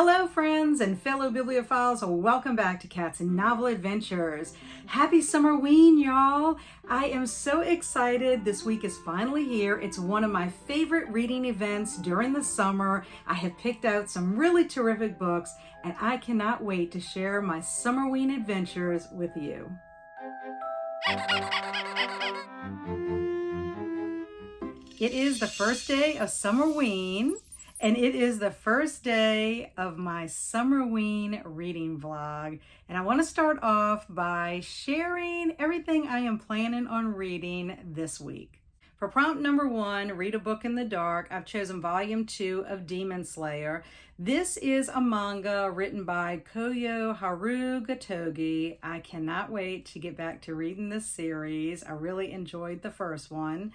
Hello friends and fellow bibliophiles, welcome back to Cats and Novel Adventures. Happy Summerween, y'all! I am so excited. This week is finally here. It's one of my favorite reading events during the summer. I have picked out some really terrific books and I cannot wait to share my Summerween adventures with you. It is the first day of Summerween. And it is the first day of my Summerween reading vlog. And I want to start off by sharing everything I am planning on reading this week. For prompt number 1, Read a Book in the Dark, I've chosen volume 2 of Demon Slayer. This is a manga written by Koyo Harugotogi. I cannot wait to get back to reading this series. I really enjoyed the first one.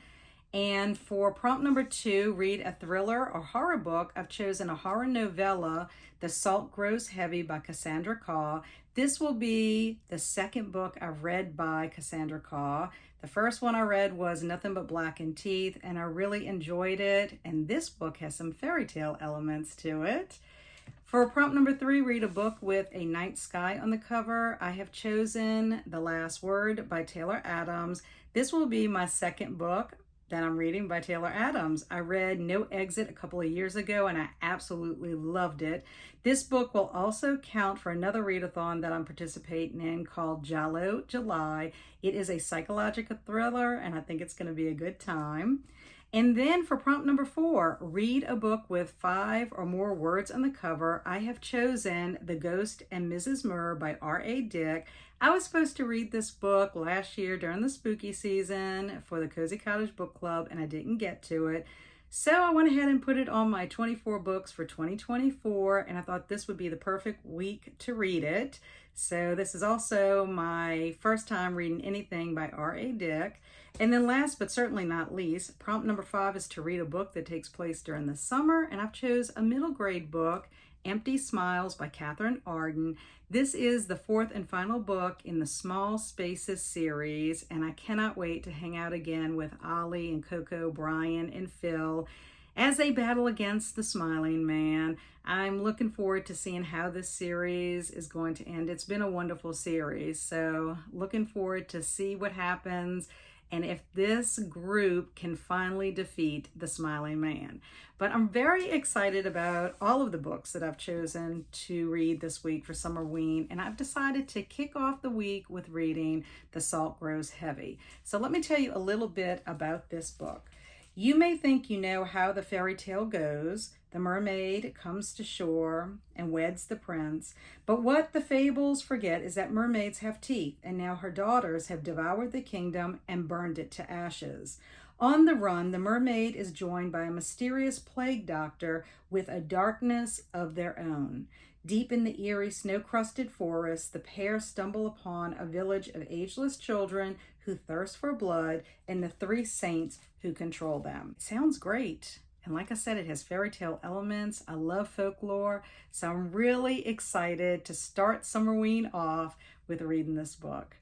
And for prompt number 2, read a thriller or horror book, I've chosen a horror novella, The Salt Grows Heavy by Cassandra Khaw. This will be the second book I've read by Cassandra Khaw. The first one I read was Nothing But Blackened Teeth, and I really enjoyed it. And this book has some fairy tale elements to it. For prompt number 3, read a book with a night sky on the cover. I have chosen The Last Word by Taylor Adams. This will be my second book that I'm reading by Taylor Adams. I read No Exit a couple of years ago and I absolutely loved it. This book will also count for another readathon that I'm participating in called Jalo July. It is a psychological thriller and I think it's going to be a good time. And then for prompt number 4, read a book with 5 or more words on the cover. I have chosen The Ghost and Mrs. Murr by R.A. Dick. I was supposed to read this book last year during the spooky season for the Cozy Cottage Book Club and I didn't get to it. So I went ahead and put it on my 24 books for 2024 and I thought this would be the perfect week to read it. So this is also my first time reading anything by R.A. Dick. And then last but certainly not least, prompt number 5 is to read a book that takes place during the summer, and I've chose a middle grade book, Empty Smiles by Catherine Arden. This is the 4th and final book in the Small Spaces series, and I cannot wait to hang out again with Ollie and Coco, Brian and Phil as they battle against the Smiling Man. I'm looking forward to seeing how this series is going to end. It's been a wonderful series, so looking forward to see what happens and if this group can finally defeat the Smiling Man. But I'm very excited about all of the books that I've chosen to read this week for Summerween, and I've decided to kick off the week with reading The Salt Grows Heavy. So let me tell you a little bit about this book. You may think you know how the fairy tale goes. The mermaid comes to shore and weds the prince. But what the fables forget is that mermaids have teeth, and now her daughters have devoured the kingdom and burned it to ashes. On the run, the mermaid is joined by a mysterious plague doctor with a darkness of their own. Deep in the eerie snow-crusted forest, the pair stumble upon a village of ageless children who thirst for blood and the 3 saints who control them. It sounds great. And like I said, it has fairy tale elements. I love folklore. So I'm really excited to start Summerween off with reading this book.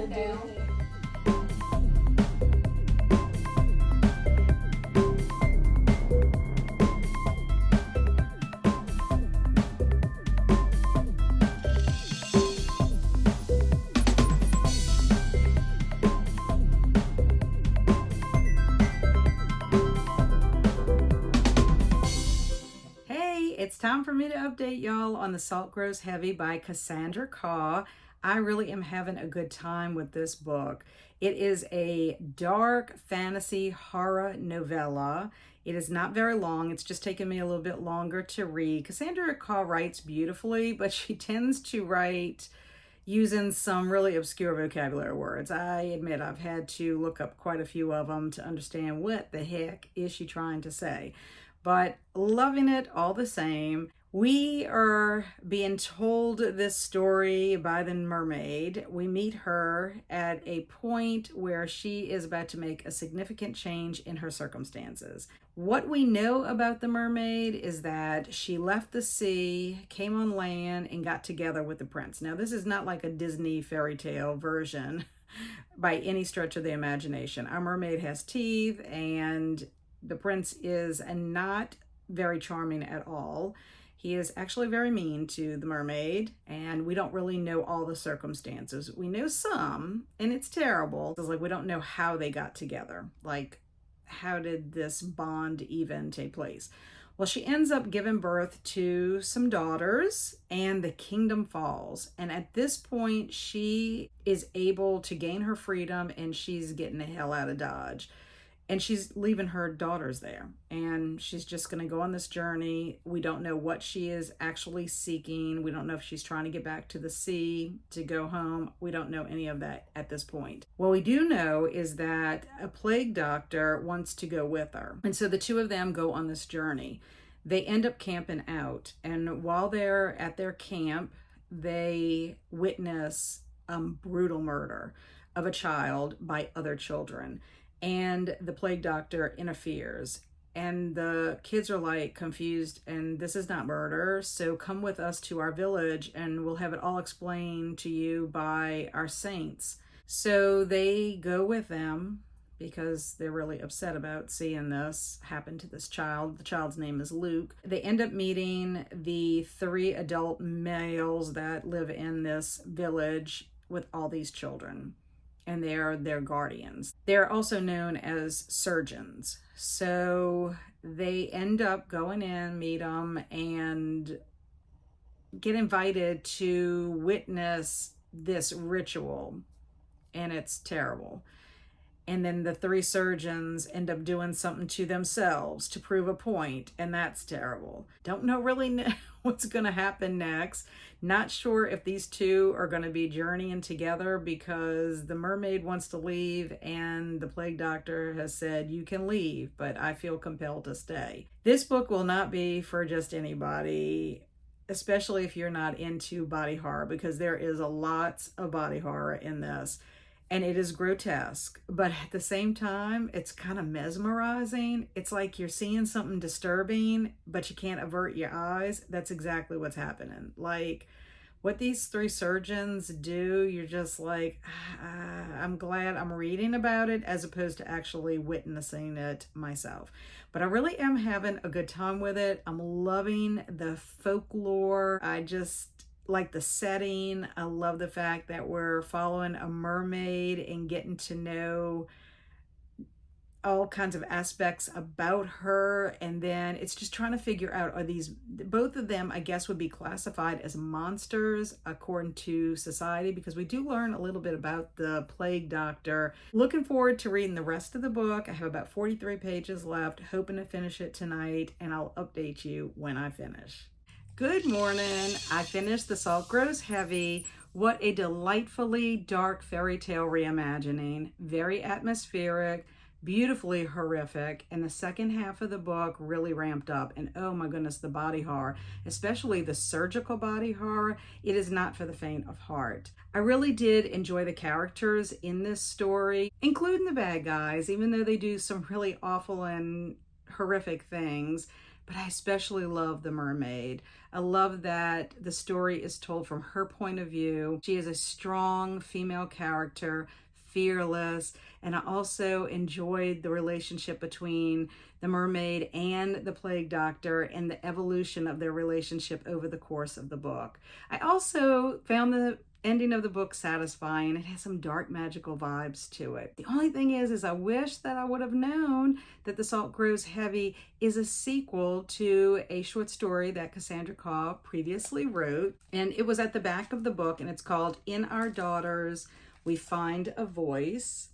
It's time for me to update y'all on The Salt Grows Heavy by Cassandra Khaw. I really am having a good time with this book. It is a dark fantasy horror novella. It is not very long. It's just taken me a little bit longer to read. Cassandra Khaw writes beautifully, but she tends to write using some really obscure vocabulary words. I admit I've had to look up quite a few of them to understand what the heck is she trying to say. But loving it all the same. We are being told this story by the mermaid. We meet her at a point where she is about to make a significant change in her circumstances. What we know about the mermaid is that she left the sea, came on land, and got together with the prince. Now, this is not like a Disney fairy tale version by any stretch of the imagination. Our mermaid has teeth, and the prince is not very charming at all. He is actually very mean to the mermaid, and we don't really know all the circumstances. We know some, and it's terrible. It's like we don't know how they got together. Like, how did this bond even take place? Well, she ends up giving birth to some daughters, and the kingdom falls. And at this point, she is able to gain her freedom, and she's getting the hell out of Dodge. And she's leaving her daughters there, and she's just going to go on this journey. We don't know what she is actually seeking. We don't know if she's trying to get back to the sea to go home. We don't know any of that at this point. What we do know is that a plague doctor wants to go with her. And so the two of them go on this journey. They end up camping out, and while they're at their camp, they witness brutal murder of a child by other children. And the plague doctor interferes, and the kids are like confused, and this is not murder, so come with us to our village and we'll have it all explained to you by our saints. So they go with them because they're really upset about seeing this happen to this child. The child's name is Luke. They end up meeting the 3 adult males that live in this village with all these children, and they are their guardians. They're also known as surgeons. So they end up going in, meet them, and get invited to witness this ritual, and it's terrible. And then the 3 surgeons end up doing something to themselves to prove a point, and that's terrible. Don't really know what's going to happen next. Not sure if these 2 are going to be journeying together, because the mermaid wants to leave and the plague doctor has said you can leave, but I feel compelled to stay. This book will not be for just anybody, especially if you're not into body horror, because there is a lot of body horror in this. And it is grotesque, but at the same time, it's kind of mesmerizing. It's like you're seeing something disturbing, but you can't avert your eyes. That's exactly what's happening. Like, what these 3 surgeons do, you're just like, I'm glad I'm reading about it as opposed to actually witnessing it myself. But I really am having a good time with it. I'm loving the folklore. I just like the setting. I love the fact that we're following a mermaid and getting to know all kinds of aspects about her, and then it's just trying to figure out, are these, both of them I guess would be classified as monsters according to society, because we do learn a little bit about the plague doctor. Looking forward to reading the rest of the book. I have about 43 pages left, hoping to finish it tonight, and I'll update you when I finish. Good morning. I finished The Salt Grows Heavy. What a delightfully dark fairy tale reimagining. Very atmospheric, beautifully horrific, and the second half of the book really ramped up. And oh my goodness, the body horror, especially the surgical body horror, it is not for the faint of heart. I really did enjoy the characters in this story, including the bad guys, even though they do some really awful and horrific things. but I especially love the mermaid. I love that the story is told from her point of view. She is a strong female character, fearless, and I also enjoyed the relationship between the mermaid and the plague doctor and the evolution of their relationship over the course of the book. I also found the ending of the book satisfying. It has some dark magical vibes to it. The only thing is I wish that I would have known that The Salt Grows Heavy is a sequel to a short story that Cassandra Caw previously wrote, and it was at the back of the book, and it's called In Our Daughters We Find a Voice,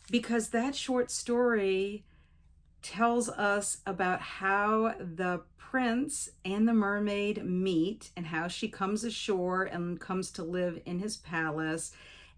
because that short story tells us about how the prince and the mermaid meet and how she comes ashore and comes to live in his palace.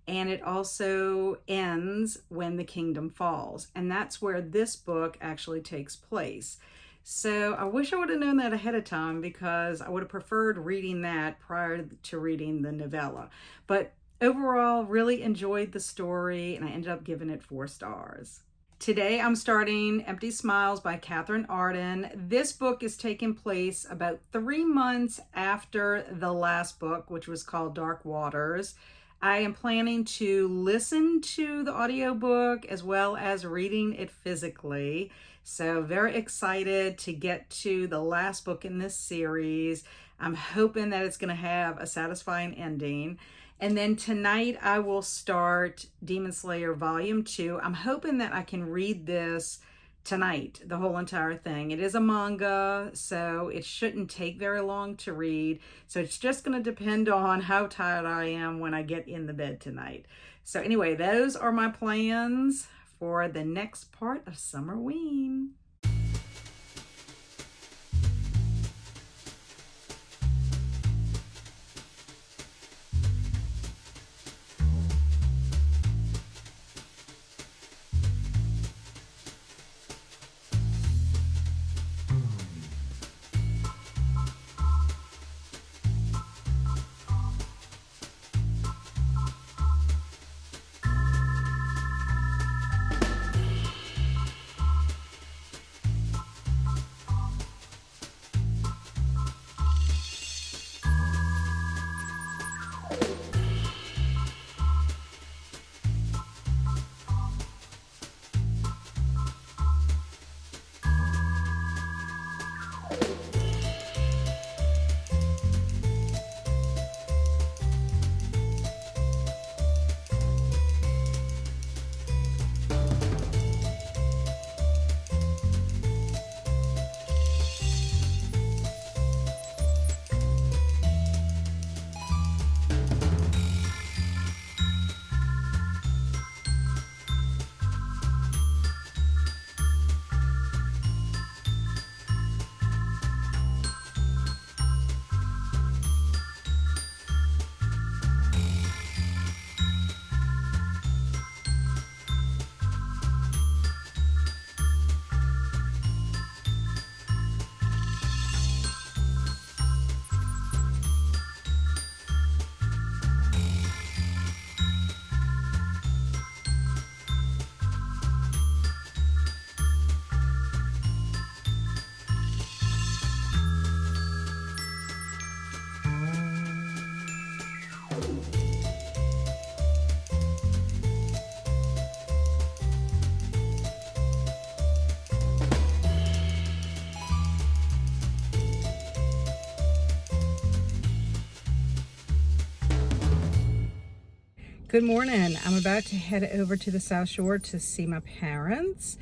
And it also ends when the kingdom falls. And that's where this book actually takes place. So I wish I would have known that ahead of time, because I would have preferred reading that prior to reading the novella. But overall, really enjoyed the story, and I ended up giving it 4 stars. Today I'm starting Empty Smiles by Catherine Arden. This book is taking place about 3 months after the last book, which was called Dark Waters. I am planning to listen to the audiobook as well as reading it physically. So very excited to get to the last book in this series. I'm hoping that it's going to have a satisfying ending. And then tonight I will start Demon Slayer Volume 2. I'm hoping that I can read this tonight, the whole entire thing. It is a manga, so it shouldn't take very long to read. So it's just going to depend on how tired I am when I get in the bed tonight. So anyway, those are my plans for the next part of Summerween. Good morning. I'm about to head over to the South Shore to see my parents,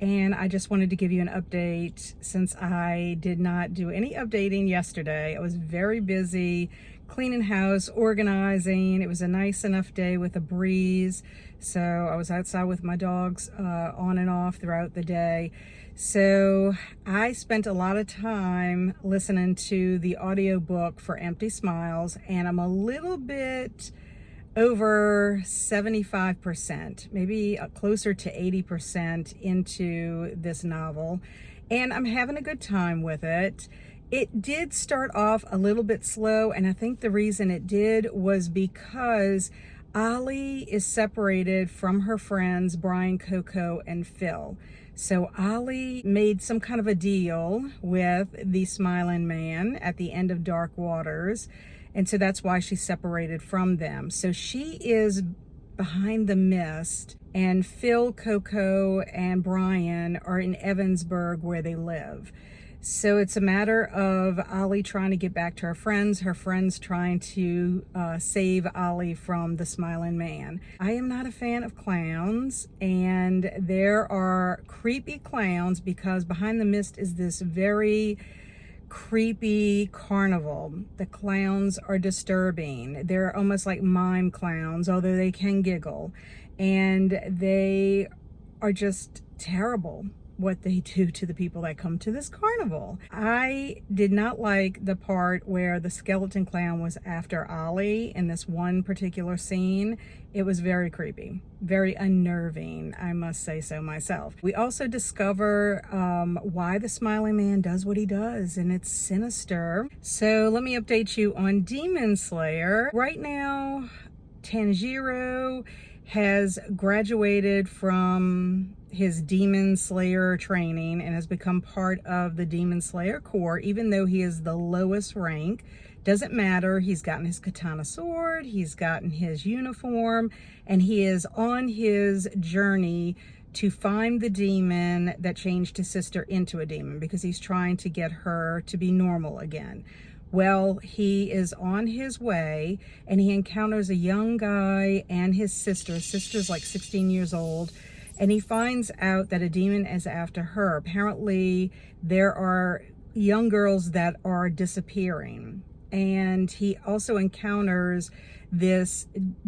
and I just wanted to give you an update since I did not do any updating yesterday. I was very busy cleaning house, organizing. It was a nice enough day with a breeze, so I was outside with my dogs on and off throughout the day. So I spent a lot of time listening to the audiobook for Empty Smiles, and I'm a little bit over 75%, maybe closer to 80% into this novel, and I'm having a good time with it. It did start off a little bit slow, and I think the reason it did was because Ollie is separated from her friends Brian, Coco, and Phil. So Ollie made some kind of a deal with the Smiling Man at the end of Dark Waters, and so that's why she's separated from them. So she is behind the mist, and Phil, Coco, and Brian are in Evansburg where they live. So it's a matter of Ollie trying to get back to her friends trying to save Ollie from the Smiling Man. I am not a fan of clowns, and there are creepy clowns because behind the mist is this very creepy carnival. The clowns are disturbing. They're almost like mime clowns, although they can giggle, and they are just terrible what they do to the people that come to this carnival. I did not like the part where the skeleton clown was after Ollie in this one particular scene. It was very creepy, very unnerving, I must say so myself. We also discover why the Smiling Man does what he does, and it's sinister. So let me update you on Demon Slayer. Right now, Tanjiro has graduated from his Demon Slayer training and has become part of the Demon Slayer Corps, even though he is the lowest rank. Doesn't matter. He's gotten his katana sword, he's gotten his uniform, and he is on his journey to find the demon that changed his sister into a demon, because he's trying to get her to be normal again. Well, he is on his way, and he encounters a young guy and his sister. His sister's like 16 years old, and he finds out that a demon is after her. Apparently, there are young girls that are disappearing, and he also encounters this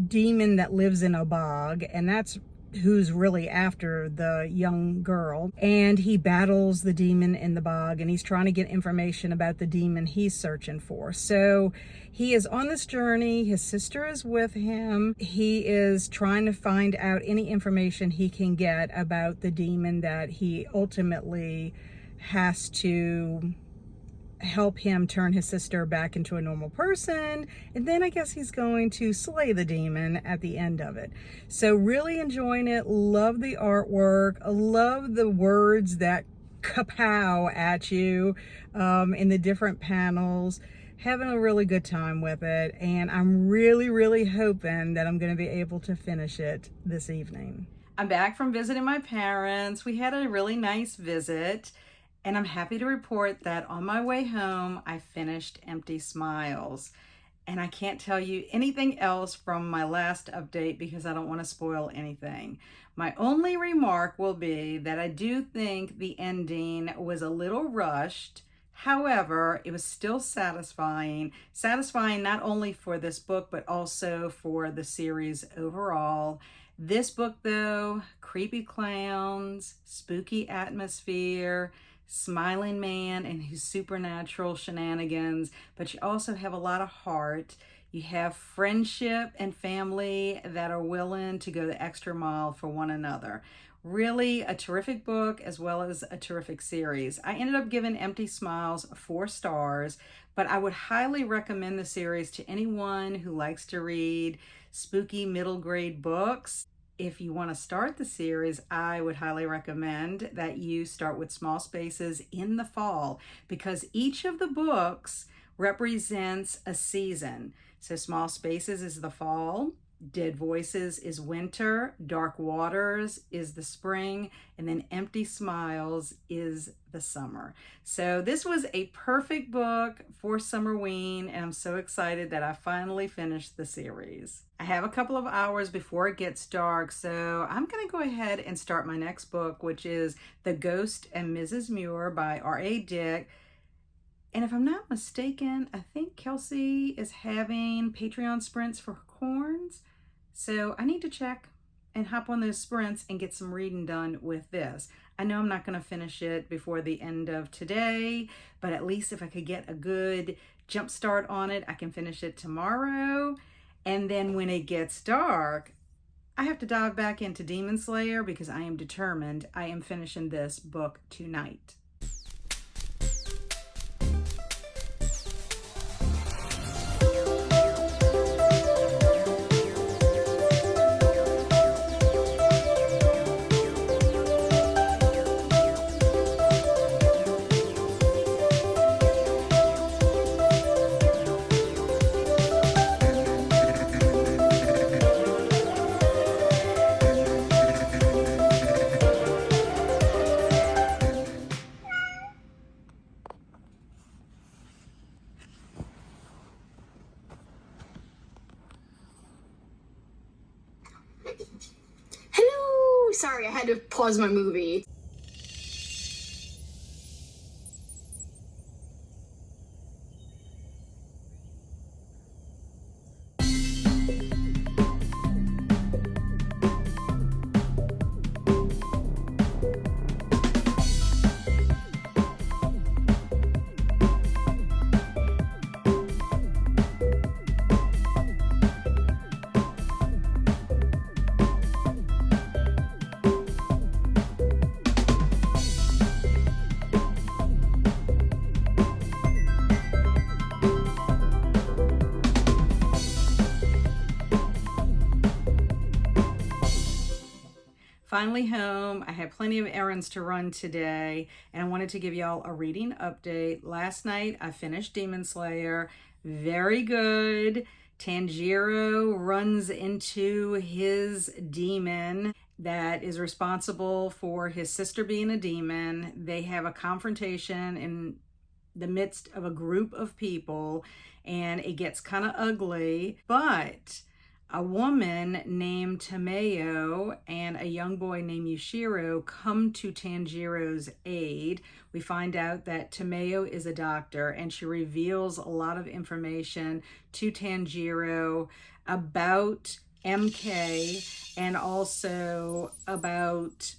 demon that lives in a bog, and that's who's really after the young girl. And he battles the demon in the bog, and he's trying to get information about the demon he's searching for. So he is on this journey. His sister is with him. He is trying to find out any information he can get about the demon that he ultimately has to help him turn his sister back into a normal person, and then I guess he's going to slay the demon at the end of it. So really enjoying it. Love the artwork. Love the words that kapow at you in the different panels. Having a really good time with it, and I'm really hoping that I'm going to be able to finish it this evening. I'm back from visiting my parents. We had a really nice visit, and I'm happy to report that on my way home, I finished Empty Smiles. And I can't tell you anything else from my last update because I don't want to spoil anything. My only remark will be that I do think the ending was a little rushed. However, it was still satisfying. Satisfying not only for this book, but also for the series overall. This book, though, creepy clowns, spooky atmosphere, Smiling Man and his supernatural shenanigans, but you also have a lot of heart. You have friendship and family that are willing to go the extra mile for one another. Really a terrific book as well as a terrific series. I ended up giving Empty Smiles 4 stars, but I would highly recommend the series to anyone who likes to read spooky middle grade books. If you want to start the series, I would highly recommend that you start with Small Spaces in the fall, because each of the books represents a season. So Small Spaces is the fall, Dead Voices is winter, Dark Waters is the spring, and then Empty Smiles is the summer. So this was a perfect book for Summerween, and I'm so excited that I finally finished the series. I have a couple of hours before it gets dark, so I'm going to go ahead and start my next book, which is The Ghost and Mrs. Muir by R.A. Dick. And if I'm not mistaken, I think Kelsi is having Patreon sprints for corns. So I need to check and hop on those sprints and get some reading done with this. I know I'm not going to finish it before the end of today, but at least if I could get a good jump start on it, I can finish it tomorrow. And then when it gets dark, I have to dive back into Demon Slayer because I am determined I am finishing this book tonight. Hello! Sorry, I had to pause my movie. Finally home. I had plenty of errands to run today, and I wanted to give y'all a reading update. Last night I finished Demon Slayer. Very good. Tanjiro runs into his demon that is responsible for his sister being a demon. They have a confrontation in the midst of a group of people, and it gets kind of ugly, but a woman named Tameo and a young boy named Yushiro come to Tanjiro's aid. We find out that Tameo is a doctor, and she reveals a lot of information to Tanjiro about MK and also about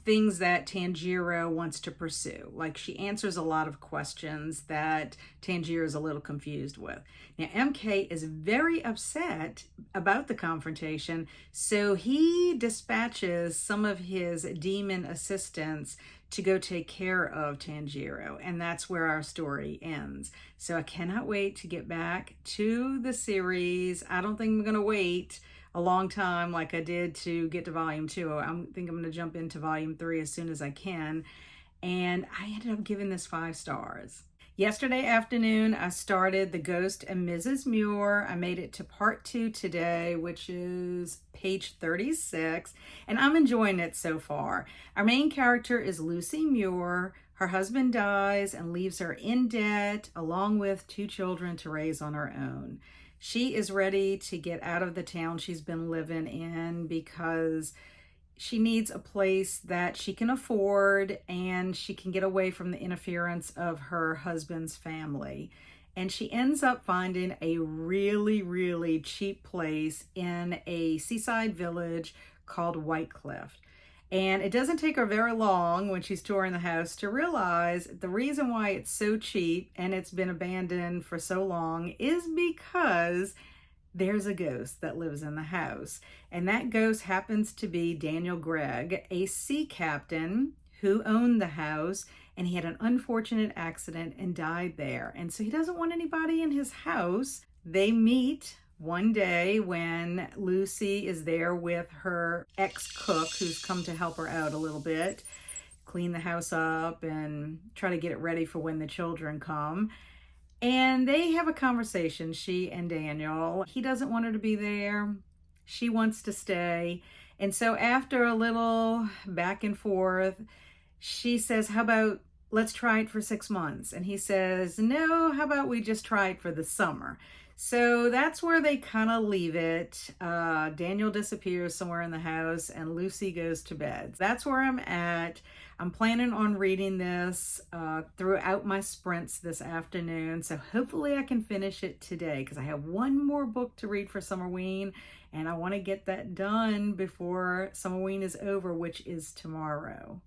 things that Tanjiro wants to pursue. Like, she answers a lot of questions that Tanjiro is a little confused with. Now, MK is very upset about the confrontation, so he dispatches some of his demon assistants to go take care of Tanjiro, and that's where our story ends. So I cannot wait to get back to the series. I don't think I'm going to wait a long time like I did to get to volume 2. I think I'm going to jump into volume 3 as soon as I can. And I ended up giving this 5 stars. Yesterday afternoon, I started The Ghost and Mrs. Muir. I made it to part 2 today, which is page 36, and I'm enjoying it so far. Our main character is Lucy Muir. Her husband dies and leaves her in debt, along with 2 children to raise on her own. She is ready to get out of the town she's been living in because she needs a place that she can afford and she can get away from the interference of her husband's family. And she ends up finding a really, really cheap place in a seaside village called White Cliff. And it doesn't take her very long when she's touring the house to realize the reason why it's so cheap and it's been abandoned for so long is because there's a ghost that lives in the house. And that ghost happens to be Daniel Gregg, a sea captain who owned the house, and he had an unfortunate accident and died there. And so he doesn't want anybody in his house. They meet one day when Lucy is there with her ex-cook who's come to help her out a little bit, clean the house up and try to get it ready for when the children come. And they have a conversation, she and Daniel. He doesn't want her to be there. She wants to stay. And so after a little back and forth, she says, how about let's try it for 6 months? And he says, no, how about we just try it for the summer? So that's where they kind of leave it. Daniel disappears somewhere in the house and Lucy goes to bed. That's where I'm at. I'm planning on reading this throughout my sprints this afternoon. So hopefully I can finish it today because I have one more book to read for Summerween and I want to get that done before Summerween is over, which is tomorrow.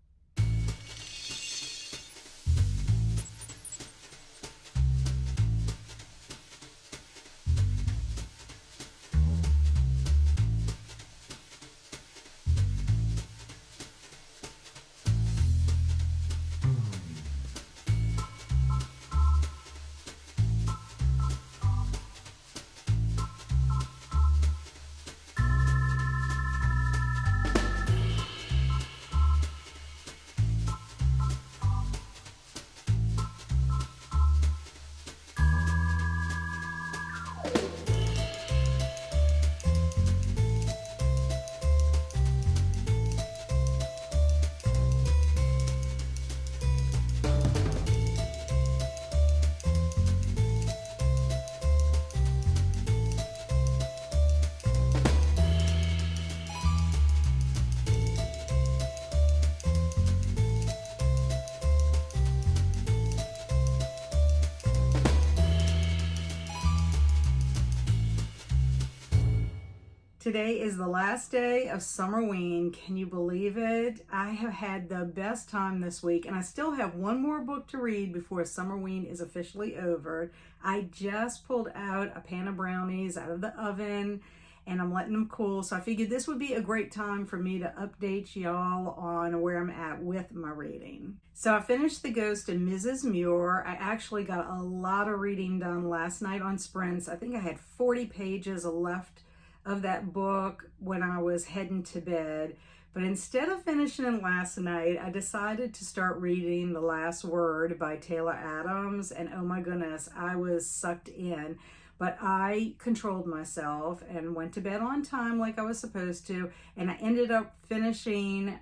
Today is the last day of Summerween. Can you believe it? I have had the best time this week, and I still have one more book to read before Summerween is officially over. I just pulled out a pan of brownies out of the oven, and I'm letting them cool. So I figured this would be a great time for me to update y'all on where I'm at with my reading. So I finished The Ghost of Mrs. Muir. I actually got a lot of reading done last night on sprints. I think I had 40 pages left of that book when I was heading to bed. But instead of finishing it last night, I decided to start reading The Last Word by Taylor Adams. And oh my goodness, I was sucked in. But I controlled myself and went to bed on time like I was supposed to. And I ended up finishing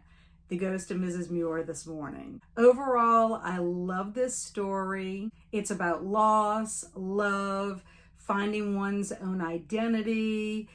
The Ghost of Mrs. Muir this morning. Overall, I love this story. It's about loss, love, finding one's own identity,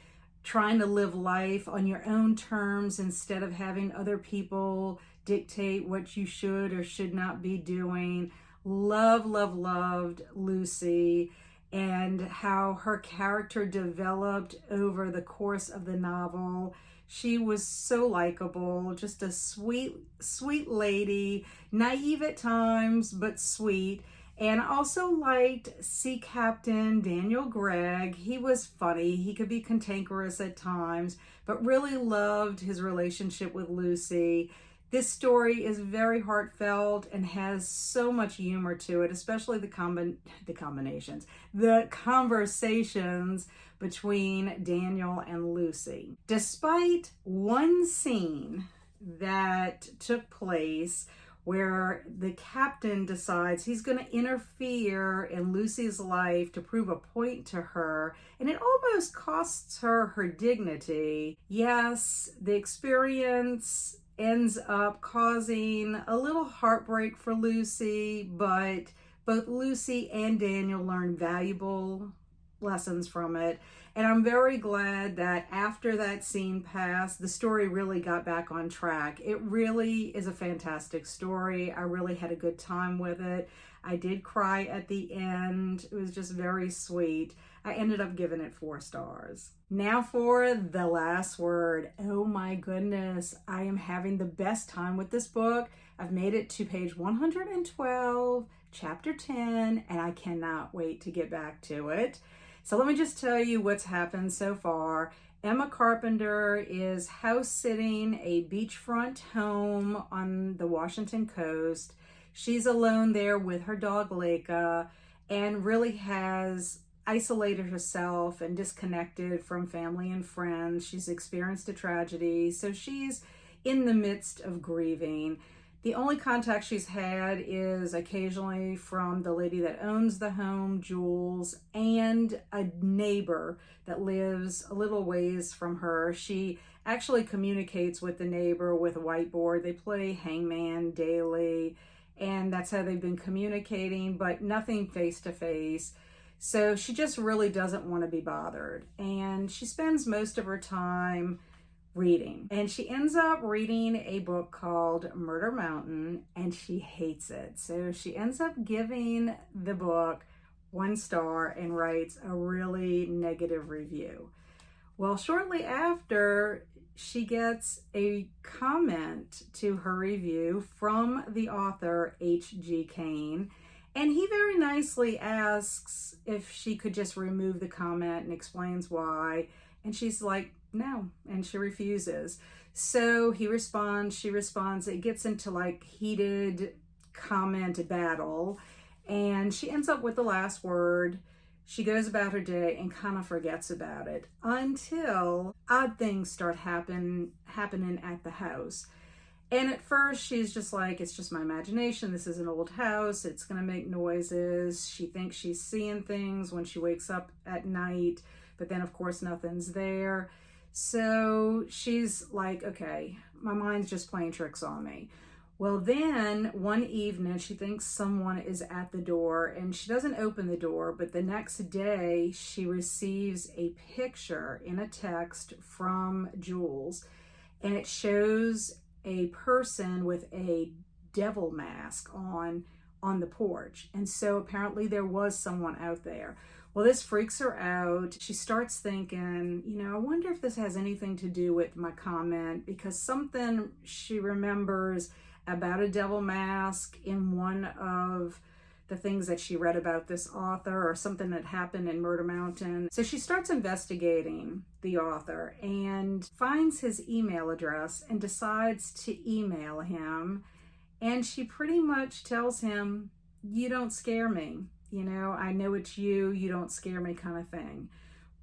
trying to live life on your own terms instead of having other people dictate what you should or should not be doing. Loved Lucy and how her character developed over the course of the novel. She was so likable, just a sweet lady, naive at times, but sweet. And I also liked Sea Captain Daniel Gregg. He was funny. He could be cantankerous at times, but really loved his relationship with Lucy. This story is very heartfelt and has so much humor to it, especially the conversations between Daniel and Lucy. Despite one scene that took place where the captain decides he's going to interfere in Lucy's life to prove a point to her, and it almost costs her her dignity. Yes, the experience ends up causing a little heartbreak for Lucy, but both Lucy and Daniel learn valuable lessons from it. And I'm very glad that after that scene passed, the story really got back on track. It really is a fantastic story. I really had a good time with it. I did cry at the end. It was just very sweet. I ended up giving it 4 stars. Now for The Last Word. Oh my goodness, I am having the best time with this book. I've made it to page 112, chapter 10, and I cannot wait to get back to it. So let me just tell you what's happened so far. Emma Carpenter is house sitting a beachfront home on the Washington coast. She's alone there with her dog Leica and really has isolated herself and disconnected from family and friends. She's experienced a tragedy, so she's in the midst of grieving. The only contact she's had is occasionally from the lady that owns the home, Jules, and a neighbor that lives a little ways from her. She actually communicates with the neighbor with a whiteboard. They play hangman daily, and that's how they've been communicating, but nothing face to face. So she just really doesn't want to be bothered. And she spends most of her time reading. And she ends up reading a book called Murder Mountain, and she hates it. So she ends up giving the book 1 star and writes a really negative review. Well, shortly after, she gets a comment to her review from the author H.G. Cain, and he very nicely asks if she could just remove the comment and explains why. And she's like, no, and she refuses. So he responds, she responds. It gets into like heated comment battle, and she ends up with the last word. She goes about her day and kind of forgets about it until odd things start happening at the house. And at first she's just like, it's just my imagination. This is an old house. It's going to make noises. She thinks she's seeing things when she wakes up at night, but then of course nothing's there. So she's like, okay, my mind's just playing tricks on me. Well, then one evening she thinks someone is at the door, and she doesn't open the door, but the next day she receives a picture in a text from Jules, and it shows a person with a devil mask on the porch. And so apparently there was someone out there. Well, this freaks her out. She starts thinking, I wonder if this has anything to do with my comment, because something she remembers about a devil mask in one of the things that she read about this author, or something that happened in Murder Mountain. So she starts investigating the author and finds his email address and decides to email him. And she pretty much tells him, "You don't scare me. I know it's you. You don't scare me," kind of thing.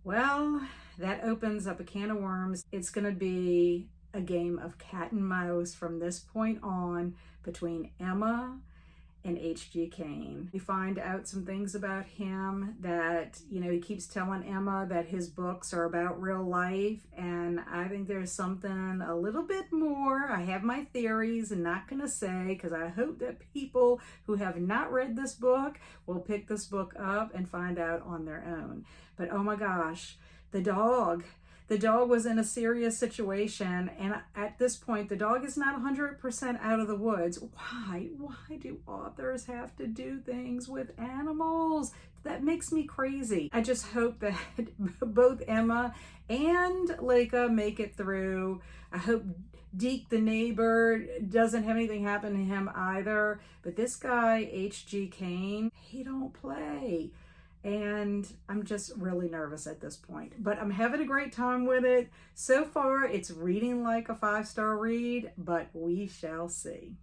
Well, that opens up a can of worms. It's going to be a game of cat and mouse from this point on between Emma and H.G. Cain. We find out some things about him that, he keeps telling Emma that his books are about real life, and I think there's something a little bit more. I have my theories and not gonna say, because I hope that people who have not read this book will pick this book up and find out on their own. But oh my gosh, the dog was in a serious situation, and at this point the dog is not 100% out of the woods. Why do authors have to do things with animals? That makes me crazy. I just hope that both Emma and Leica make it through. I hope Deke the neighbor doesn't have anything happen to him either. But this guy, H.G. Cain, he don't play. And I'm just really nervous at this point, but I'm having a great time with it. So far, it's reading like a 5-star read, but we shall see.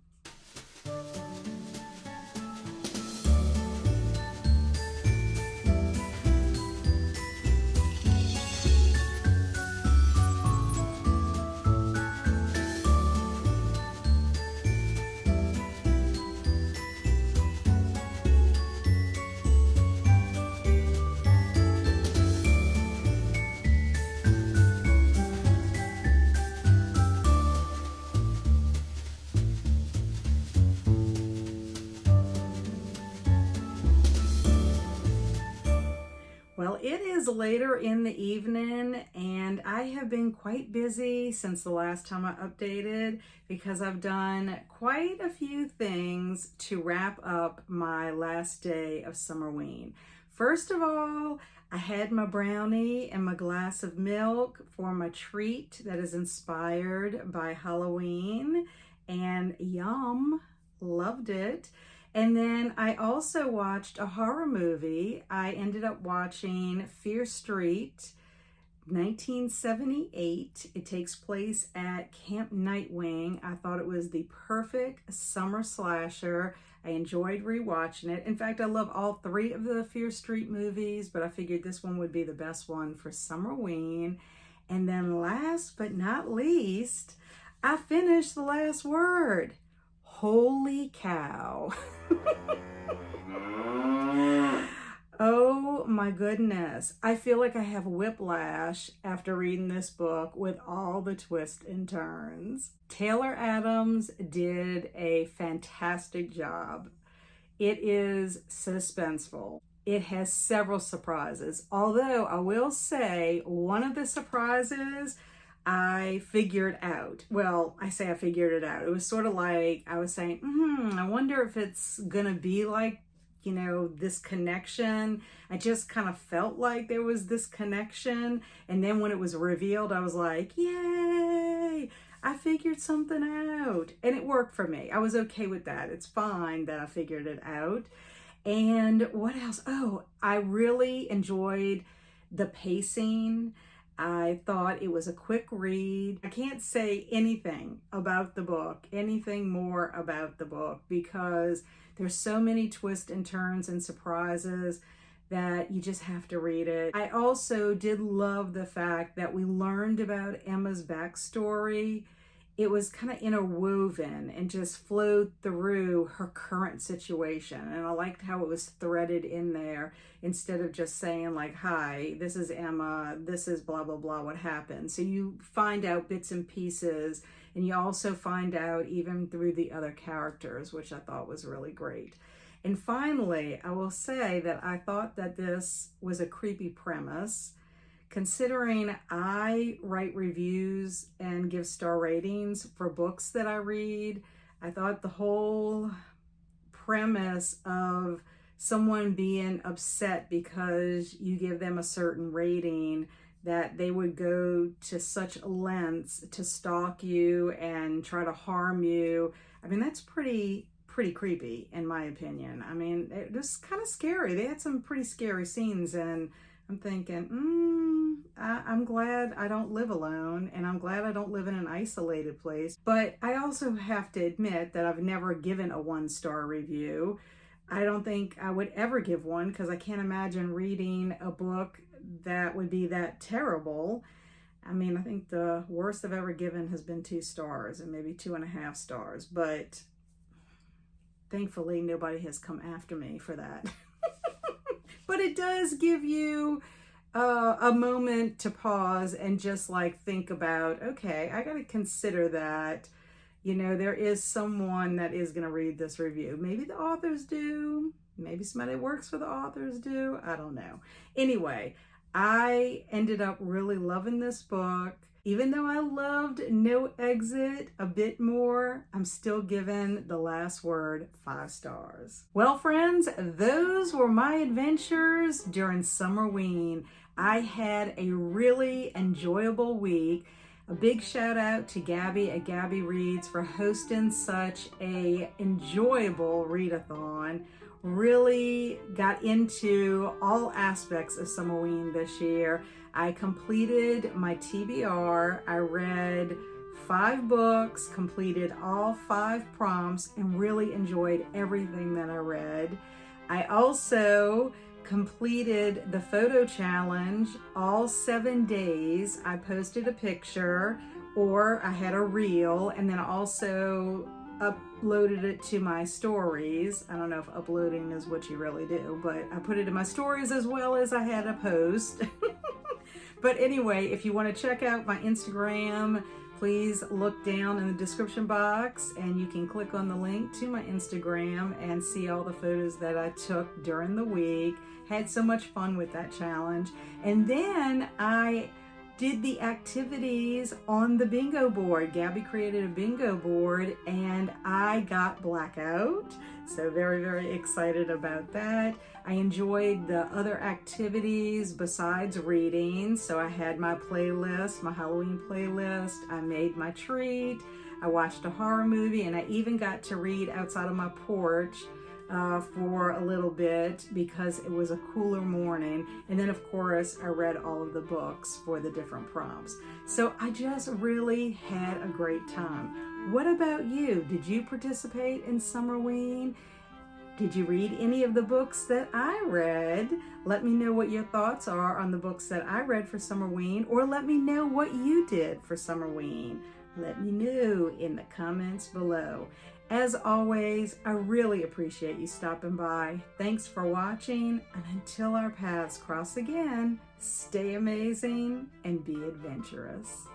Well, it is later in the evening, and I have been quite busy since the last time I updated, because I've done quite a few things to wrap up my last day of Summerween. First of all, I had my brownie and my glass of milk for my treat that is inspired by Halloween, and yum, loved it. And then I also watched a horror movie. I ended up watching Fear Street, 1978. It takes place at Camp Nightwing. I thought it was the perfect summer slasher. I enjoyed rewatching it. In fact, I love all 3 of the Fear Street movies, but I figured this one would be the best one for Summerween. And then last but not least, I finished The Last Word. Holy cow. Oh my goodness. I feel like I have whiplash after reading this book with all the twists and turns. Taylor Adams did a fantastic job. It is suspenseful. It has several surprises. Although I will say one of the surprises I figured out. Well, I say I figured it out. It was sort of like I was saying, I wonder if it's gonna be like, this connection. I just kind of felt like there was this connection. And then when it was revealed, I was like, yay, I figured something out. And it worked for me. I was okay with that. It's fine that I figured it out. And what else? Oh, I really enjoyed the pacing. I thought it was a quick read. I can't say anything about the book, anything more about the book, because there's so many twists and turns and surprises that you just have to read it. I also did love the fact that we learned about Emma's backstory. It was kind of interwoven and just flowed through her current situation. And I liked how it was threaded in there instead of just saying like, hi, this is Emma, this is blah, blah, blah, what happened. So you find out bits and pieces, and you also find out even through the other characters, which I thought was really great. And finally, I will say that I thought that this was a creepy premise. Considering I write reviews and give star ratings for books that I read, I thought the whole premise of someone being upset because you give them a certain rating, that they would go to such lengths to stalk you and try to harm you. I mean, that's pretty creepy in my opinion. I mean, it was kind of scary. They had some pretty scary scenes, and I'm thinking, I'm glad I don't live alone, and I'm glad I don't live in an isolated place. But I also have to admit that I've never given a 1-star review. I don't think I would ever give one, because I can't imagine reading a book that would be that terrible. I mean, I think the worst I've ever given has been 2 stars, and maybe 2.5 stars, but thankfully nobody has come after me for that. But it does give you a moment to pause and just like think about, okay, I got to consider that, you know, there is someone that is going to read this review. Maybe the authors do. Maybe somebody that works for the authors do. I don't know. Anyway, I ended up really loving this book. Even though I loved No Exit a bit more, I'm still giving The Last Word 5 stars. Well, friends, those were my adventures during Summerween. I had a really enjoyable week. A big shout out to Gabby at Gabby Reads for hosting such a enjoyable readathon. Really got into all aspects of Summerween this year. I completed my TBR. I read 5 books, completed all 5 prompts, and really enjoyed everything that I read. I also completed the photo challenge all 7 days. I posted a picture, or I had a reel, and then I also uploaded it to my stories. I don't know if uploading is what you really do, but I put it in my stories as well as I had a post. But anyway, if you want to check out my Instagram, please look down in the description box and you can click on the link to my Instagram and see all the photos that I took during the week. Had so much fun with that challenge. And then I did the activities on the bingo board. Gabby created a bingo board and I got blackout. So very, very excited about that. I enjoyed the other activities besides reading. So I had my playlist, my Halloween playlist. I made my treat. I watched a horror movie, and I even got to read outside of my porch for a little bit because it was a cooler morning. And then of course I read all of the books for the different prompts. So I just really had a great time. What about you? Did you participate in Summerween? Did you read any of the books that I read? Let me know what your thoughts are on the books that I read for Summerween, or let me know what you did for Summerween. Let me know in the comments below. As always, I really appreciate you stopping by. Thanks for watching, and until our paths cross again, stay amazing and be adventurous.